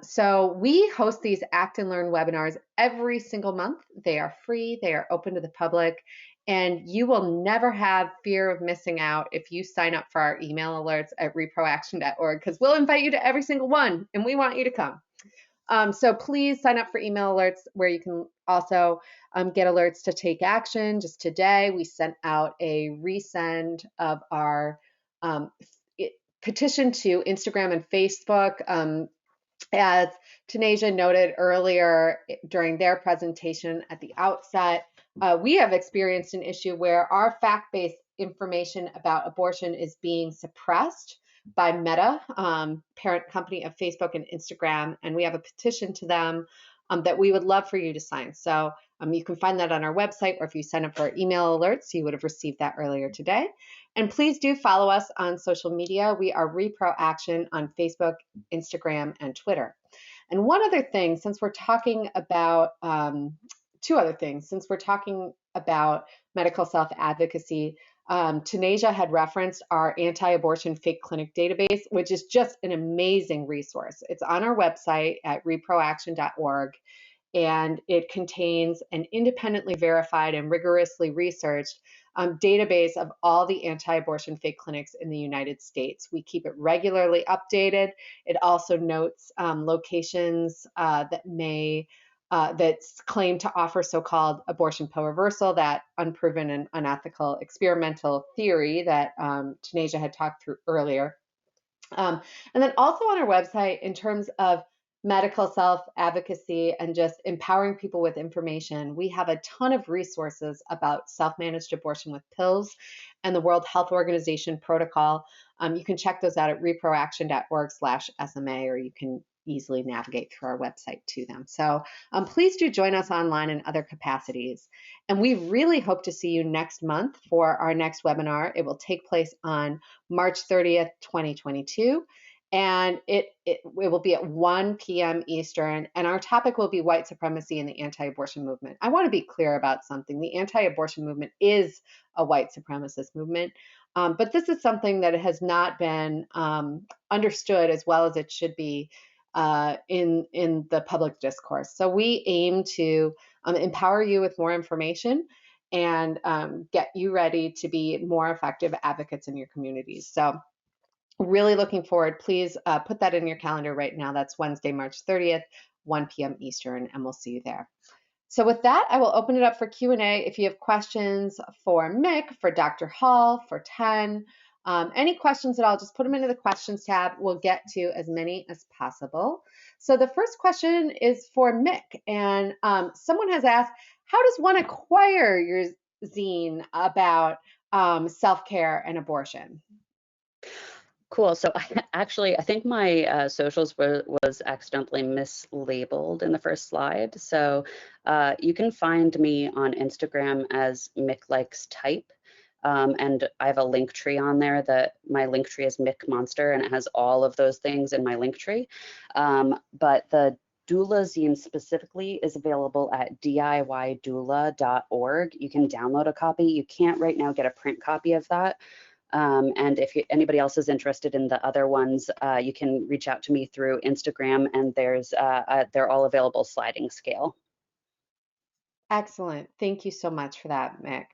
So we host these Act and Learn webinars every single month. They are free, they are open to the public, and you will never have fear of missing out if you sign up for our email alerts at reproaction.org, because we'll invite you to every single one, and we want you to come. So please sign up for email alerts where you can also get alerts to take action. Just today, we sent out a resend of our petition to Instagram and Facebook. As Tanasia noted earlier during their presentation at the outset, we have experienced an issue where our fact-based information about abortion is being suppressed by Meta, parent company of Facebook and Instagram, and we have a petition to them that we would love for you to sign. So you can find that on our website, or if you sign up for our email alerts, you would have received that earlier today. And please do follow us on social media. We are Reproaction on Facebook, Instagram, and Twitter. And one other thing, since we're talking about, two other things, since we're talking about medical self-advocacy, Tanasia had referenced our anti-abortion fake clinic database, which is just an amazing resource. It's on our website at reproaction.org, and it contains an independently verified and rigorously researched database of all the anti-abortion fake clinics in the United States. We keep it regularly updated. It also notes locations that claim to offer so-called abortion pill reversal, that unproven and unethical experimental theory that Tanasia had talked through earlier. And then also on our website, in terms of medical self-advocacy and just empowering people with information, we have a ton of resources about self-managed abortion with pills and the World Health Organization protocol. You can check those out at reproaction.org/SMA, or you can easily navigate through our website to them. So please do join us online in other capacities. And we really hope to see you next month for our next webinar. It will take place on March 30th, 2022. And it will be at 1 p.m. Eastern, and our topic will be white supremacy and the anti-abortion movement. I want to be clear about something. The anti-abortion movement is a white supremacist movement, but this is something that has not been understood as well as it should be in the public discourse. So we aim to empower you with more information and get you ready to be more effective advocates in your communities. So really looking forward. Please put that in your calendar right now. That's Wednesday, March 30th, 1 p.m. Eastern, and we'll see you there. So with that, I will open it up for Q&A. If you have questions for Mick, for Dr. Hall, for Ten, any questions at all, just put them into the questions tab. We'll get to as many as possible. So the first question is for Mick, and someone has asked, how does one acquire your zine about self-care and abortion? Cool. So I think my socials was accidentally mislabeled in the first slide. So you can find me on Instagram as Mick Likes Type. And I have a link tree on there that my link tree is Mick Monster, and it has all of those things in my link tree. But the doula zine specifically is available at diydoula.org. You can download a copy. You can't right now get a print copy of that. And if anybody else is interested in the other ones, you can reach out to me through Instagram, and they're all available sliding scale. Excellent. Thank you so much for that, Mick.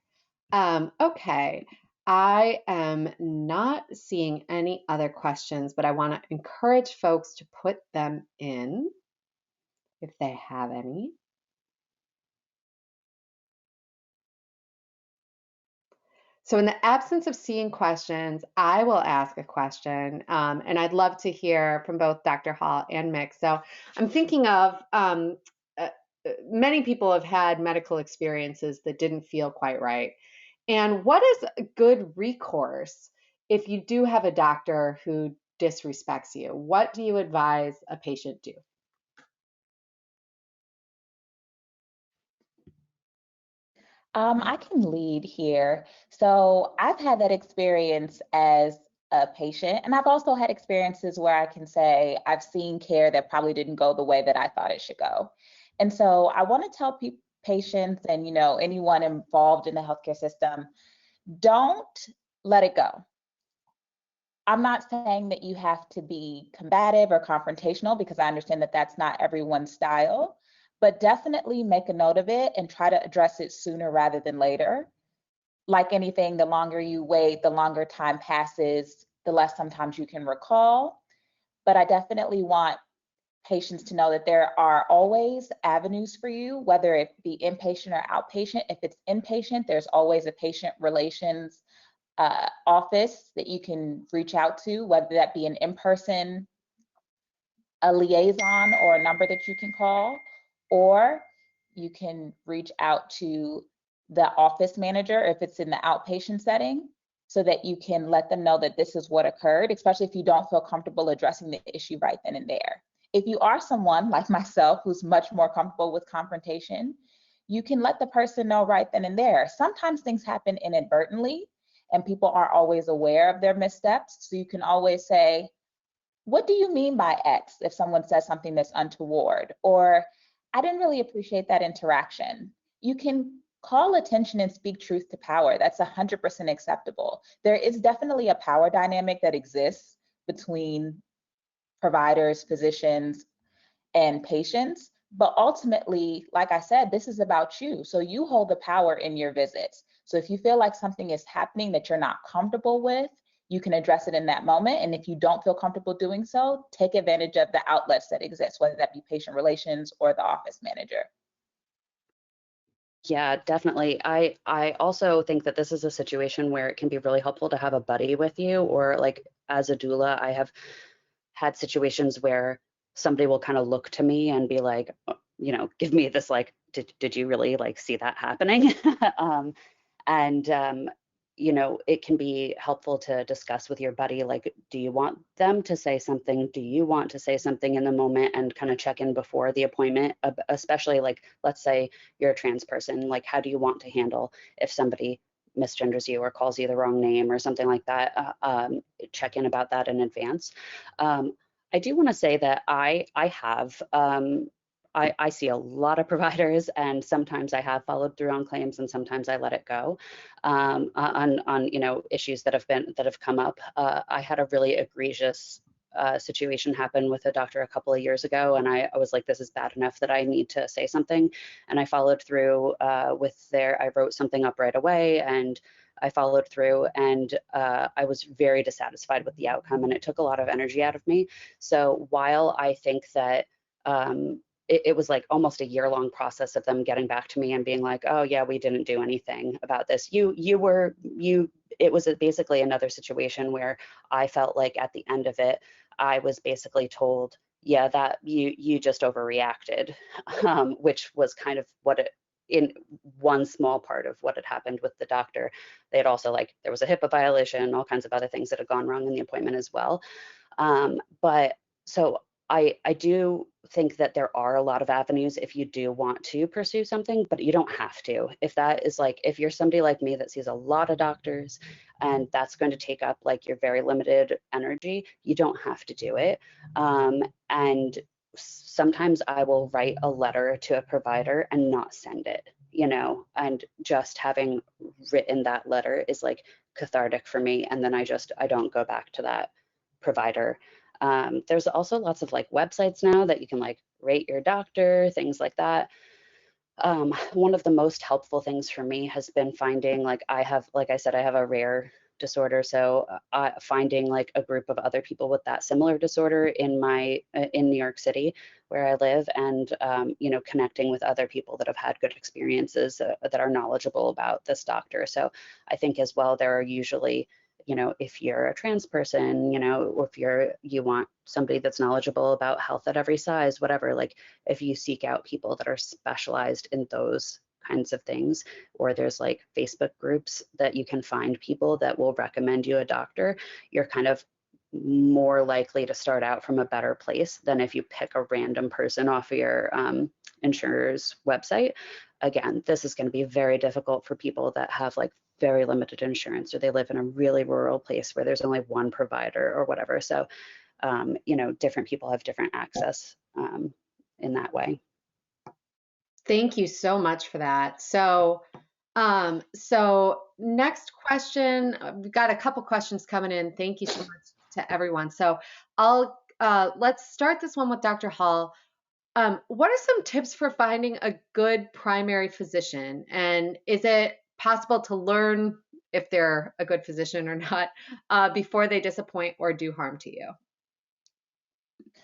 Okay, I am not seeing any other questions, but I want to encourage folks to put them in if they have any. So in the absence of seeing questions, I will ask a question, and I'd love to hear from both Dr. Hall and Mick. So I'm thinking of many people have had medical experiences that didn't feel quite right. And what is a good recourse if you do have a doctor who disrespects you? What do you advise a patient do? I can lead here. So I've had that experience as a patient, and I've also had experiences where I can say I've seen care that probably didn't go the way that I thought it should go. And so I want to tell patients and anyone involved in the healthcare system, don't let it go. I'm not saying that you have to be combative or confrontational, because I understand that that's not everyone's style, but definitely make a note of it and try to address it sooner rather than later. Like anything, the longer you wait, the longer time passes, the less sometimes you can recall. But I definitely want patients to know that there are always avenues for you, whether it be inpatient or outpatient. If it's inpatient, there's always a patient relations office that you can reach out to, whether that be an in-person, a liaison, or a number that you can call, or you can reach out to the office manager if it's in the outpatient setting, so that you can let them know that this is what occurred, especially if you don't feel comfortable addressing the issue right then and there. If you are someone like myself who's much more comfortable with confrontation, you can let the person know right then and there. Sometimes things happen inadvertently and people aren't always aware of their missteps. So you can always say, what do you mean by X, if someone says something that's untoward? Or, I didn't really appreciate that interaction. You can call attention and speak truth to power. That's 100% acceptable. There is definitely a power dynamic that exists between providers, physicians, and patients. But ultimately, like I said, this is about you. So you hold the power in your visits. So if you feel like something is happening that you're not comfortable with, you can address it in that moment. And if you don't feel comfortable doing so, take advantage of the outlets that exist, whether that be patient relations or the office manager. Yeah, definitely. I also think that this is a situation where it can be really helpful to have a buddy with you, or like as a doula, I have had situations where somebody will kind of look to me and be like, give me this like, did you really like see that happening? And it can be helpful to discuss with your buddy, like, do you want them to say something? Do you want to say something in the moment, and kind of check in before the appointment, especially like, let's say you're a trans person, like, how do you want to handle if somebody misgenders you or calls you the wrong name or something like that? Check in about that in advance. I do want to say that I have I see a lot of providers, and sometimes I have followed through on claims, and sometimes I let it go on issues that have come up. I had a really egregious situation happen with a doctor a couple of years ago, and I was like, this is bad enough that I need to say something, and I followed through I wrote something up right away, and I followed through, and I was very dissatisfied with the outcome, and it took a lot of energy out of me. So while I think that it was like almost a year-long process of them getting back to me and being like, oh yeah, we didn't do anything about this. It was basically another situation where I felt like at the end of it, I was basically told, yeah, that you just overreacted, which was kind of in one small part of what had happened with the doctor. They had also, like, there was a HIPAA violation, all kinds of other things that had gone wrong in the appointment as well. But so I do think that there are a lot of avenues if you do want to pursue something, but you don't have to. If that is like, if you're somebody like me that sees a lot of doctors and that's going to take up like your very limited energy, you don't have to do it. And sometimes I will write a letter to a provider and not send it, and just having written that letter is like cathartic for me. And then I don't go back to that provider. There's also lots of like websites now that you can like rate your doctor, things like that. One of the most helpful things for me has been finding, like I said, I have a rare disorder, so finding like a group of other people with that similar disorder in New York City where I live, and connecting with other people that have had good experiences that are knowledgeable about this doctor. So I think as well, there are usually, if you're a trans person, or if you want somebody that's knowledgeable about health at every size, whatever, like if you seek out people that are specialized in those kinds of things, or there's like Facebook groups that you can find people that will recommend you a doctor, you're kind of more likely to start out from a better place than if you pick a random person off of your insurer's website. again, this is going to be very difficult for people that have like very limited insurance, or they live in a really rural place where there's only one provider or whatever. So, you know, different people have different access in that way. Thank you so much for that. So, next question, we've got a couple questions coming in. Thank you so much to everyone. So let's start this one with Dr. Hall. What are some tips for finding a good primary physician? And is it possible to learn if they're a good physician or not before they disappoint or do harm to you?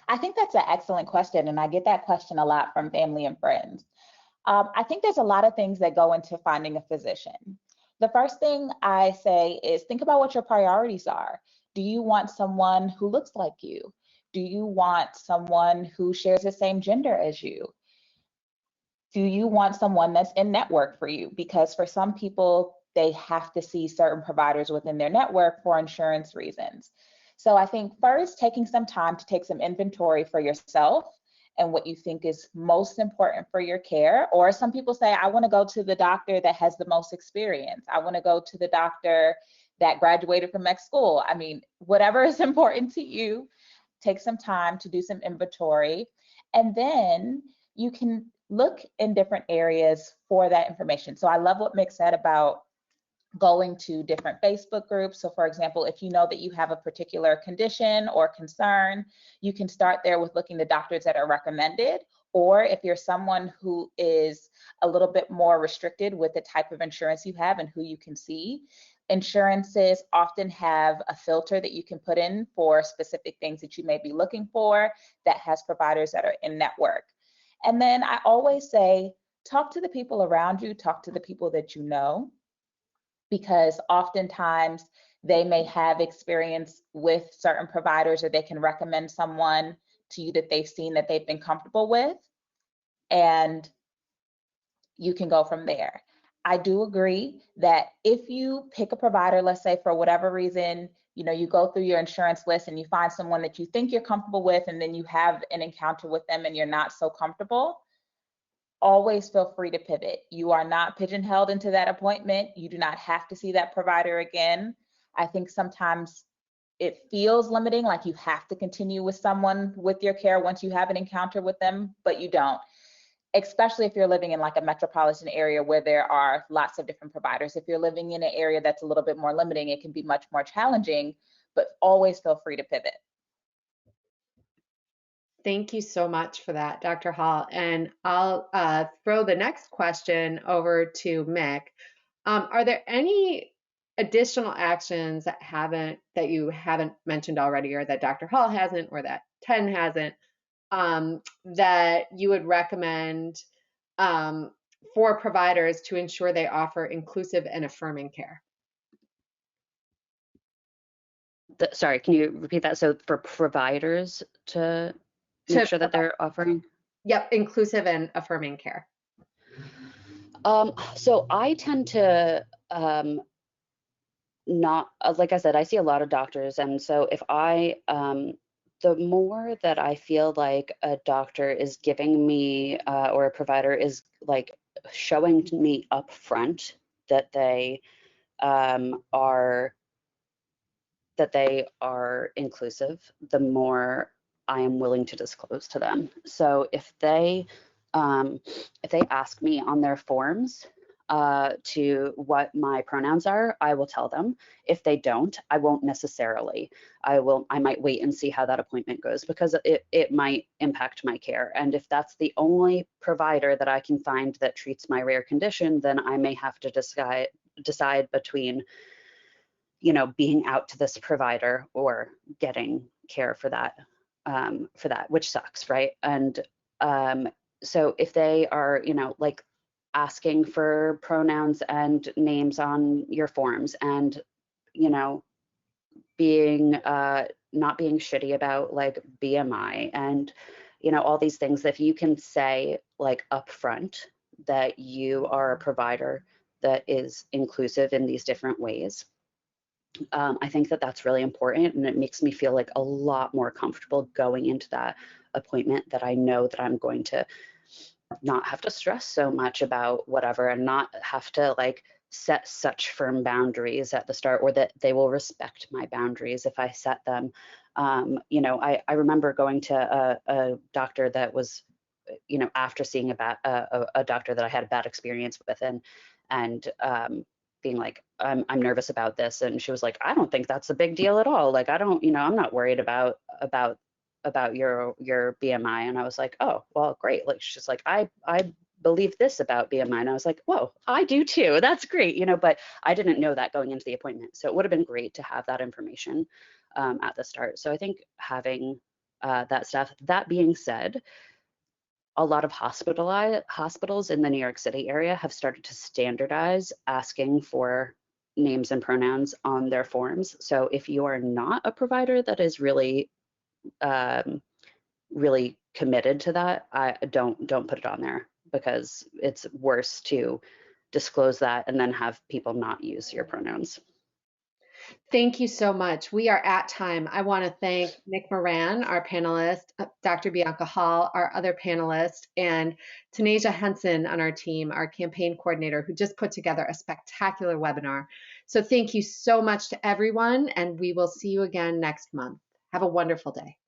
I think that's an excellent question, and I get that question a lot from family and friends. I think there's a lot of things that go into finding a physician. The first thing I say is think about what your priorities are. Do you want someone who looks like you? Do you want someone who shares the same gender as you? Do you want someone that's in network for you? Because for some people, they have to see certain providers within their network for insurance reasons. So I think first, taking some time to take some inventory for yourself and what you think is most important for your care. Or some people say, I want to go to the doctor that has the most experience. I want to go to the doctor that graduated from X school. I mean, whatever is important to you, take some time to do some inventory. And then you can look in different areas for that information. So I love what Mick said about going to different Facebook groups. So for example, if you know that you have a particular condition or concern, you can start there with looking at doctors that are recommended. Or if you're someone who is a little bit more restricted with the type of insurance you have and who you can see, insurances often have a filter that you can put in for specific things that you may be looking for that has providers that are in network. And then I always say, talk to the people around you, talk to the people that you know, because oftentimes they may have experience with certain providers, or they can recommend someone to you that they've seen that they've been comfortable with, and you can go from there. I do agree that if you pick a provider, let's say for whatever reason, you know, you go through your insurance list and you find someone that you think you're comfortable with, and then you have an encounter with them and you're not so comfortable, always feel free to pivot. You are not pigeonholed into that appointment. You do not have to see that provider again. I think sometimes it feels limiting, like you have to continue with someone with your care once you have an encounter with them, but you don't. Especially if you're living in like a metropolitan area where there are lots of different providers. If you're living in an area that's a little bit more limiting, it can be much more challenging, but always feel free to pivot. Thank you so much for that, Dr. Hall. And I'll throw the next question over to Mick. Are there any additional actions that you haven't mentioned already, or that Dr. Hall hasn't, or that Ten hasn't, that you would recommend for providers to ensure they offer inclusive and affirming care? Sorry, can you repeat that? So for providers to make sure that they're offering? Yep, inclusive and affirming care. So I tend to not, like I said, I see a lot of doctors, and so if I, the more that I feel like a doctor is giving me, or a provider is like showing me up front that they are inclusive, the more I am willing to disclose to them. So if they ask me on their forms to what my pronouns are, I will tell them. If they don't, I won't necessarily. I might wait and see how that appointment goes, because it might impact my care. And if that's the only provider that I can find that treats my rare condition, then I may have to decide between, you know, being out to this provider or getting care for that, which sucks, right? And so if they are, you know, like asking for pronouns and names on your forms, and, you know, being not being shitty about like BMI and, you know, all these things, if you can say like upfront that you are a provider that is inclusive in these different ways, I think that that's really important, and it makes me feel like a lot more comfortable going into that appointment, that I know that I'm going to not have to stress so much about whatever, and not have to like set such firm boundaries at the start, or that they will respect my boundaries if I set them. You know, I remember going to a doctor that was, you know, after seeing a doctor that I had a bad experience with, and being like, I'm nervous about this, and she was like, I don't think that's a big deal at all. Like, I don't, you know, I'm not worried about your BMI. And I was like, oh, well, great. Like, she's like, I believe this about BMI. And I was like, whoa, I do too. That's great, you know. But I didn't know that going into the appointment, so it would have been great to have that information at the start. So I think having that stuff. That being said, a lot of hospitals in the New York City area have started to standardize asking for names and pronouns on their forms. So if you are not a provider that is really really committed to that, I don't put it on there, because it's worse to disclose that and then have people not use your pronouns. Thank you so much. We are at time. I want to thank Mick Moran, our panelist, Dr. Bianca Hall, our other panelist, and Tanasia Henson on our team, our campaign coordinator, who just put together a spectacular webinar. So thank you so much to everyone, and we will see you again next month. Have a wonderful day.